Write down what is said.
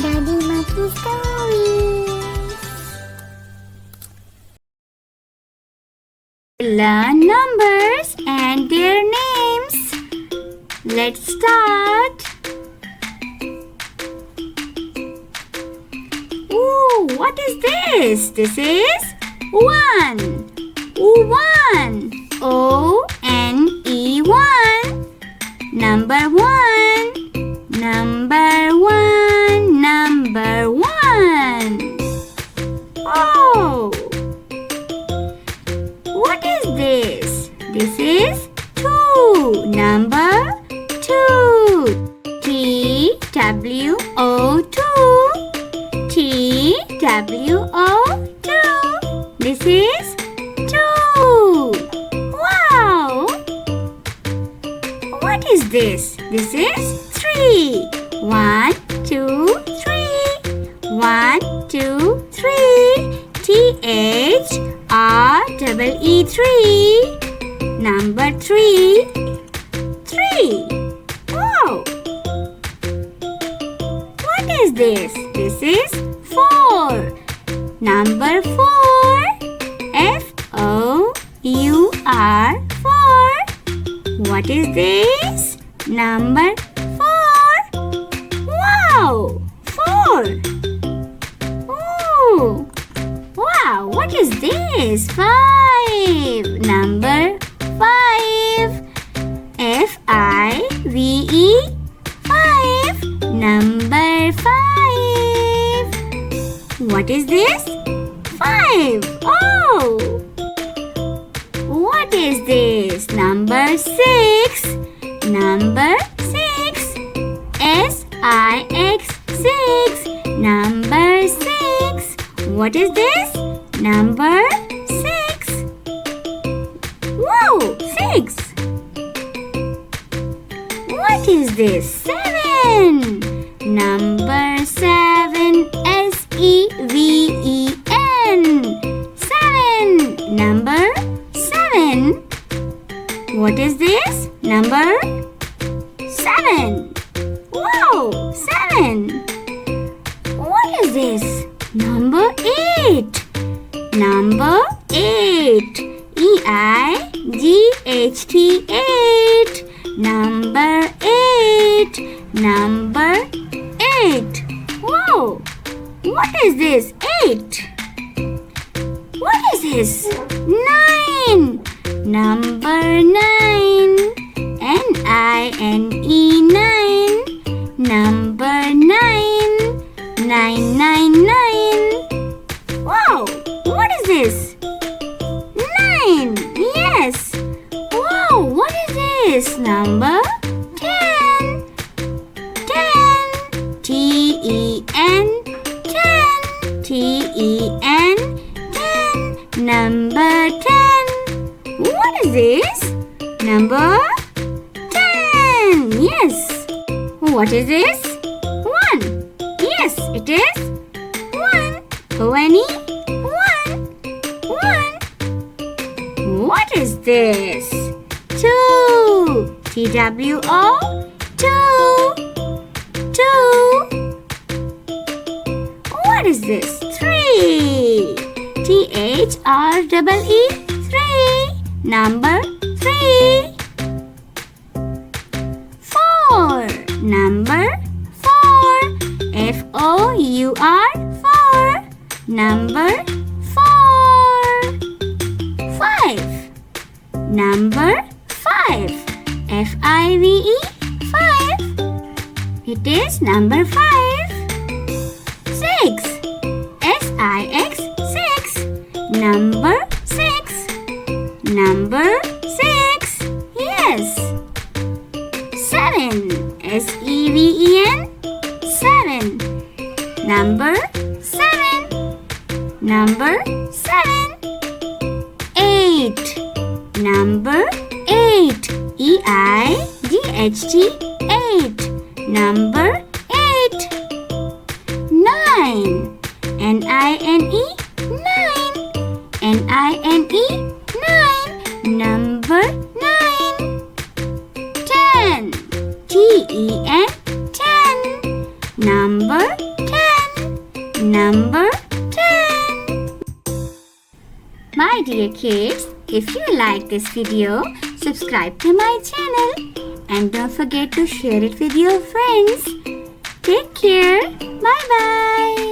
Daddy Monkey Stories. Learn numbers and their names. Let's start. Ooh, what is this? This is 1. One. O-N-E 1. Number 1. Number 1. Number 1. Oh. What is this? This is 2. Number 2. T-W-O 2. T-W-O 2. This is 2. Wow! What is this? This is 3. 1, 2, 3. 1, 2, 3. T-H-R-E-E 3. Number 3. 3. Wow! What is this? This is 4. Number 4. F-O-U-R 4. What is this? Number 4. Wow! 4. Ooh! Wow! What is this? 5. Number 5. F-I-V-E 5. Number 5. What is this? 5. Oh! What is this? Number 6. Number 6. S-I-X 6. Number 6. What is this? Number 6. Whoa! 6. What is this? 7. Number 7. S-E-V-E-N 7. Number 7. What is this? Number 7. Wow! 7. What is this? Number 8. Number 8. E-I-G-H-T 8. Number 8. Number 8. Whoa! What is this? 8. What is this? 9. Number 9. N-I-N-E 9. Number 9. 999. Wow! What is this? 9. Yes. Wow! What is this? Number 10. 10. T-E-N 10. T-E-N 10. Number 10. What is this? Number 10. Yes. What is this? 1. Yes, it is 1. O-N-E 1. 1. What is this? 2. T-W-O 2. 2. What is this? 3. T-H-R-E-E 3. Number 3. 4. Number 4. F-O-U-R 4. Number 4. 5. Number 5. F-I-V-E 5. It is number 5. 6. S-I-X 6. Number 6. Number 6. Yes. 7. S-E-V-E-N 7. Number 7. Number 7. 8. Number 8. E-I-G-H-T 8. Number 8. 9. N-I-N-E 9. N-I-N-E 9. Number 9. 10. T-E-N 10. Number 10. Number 10. My dear kids, if you like this video, subscribe to my channel and don't forget to share it with your friends. Take care. Bye bye.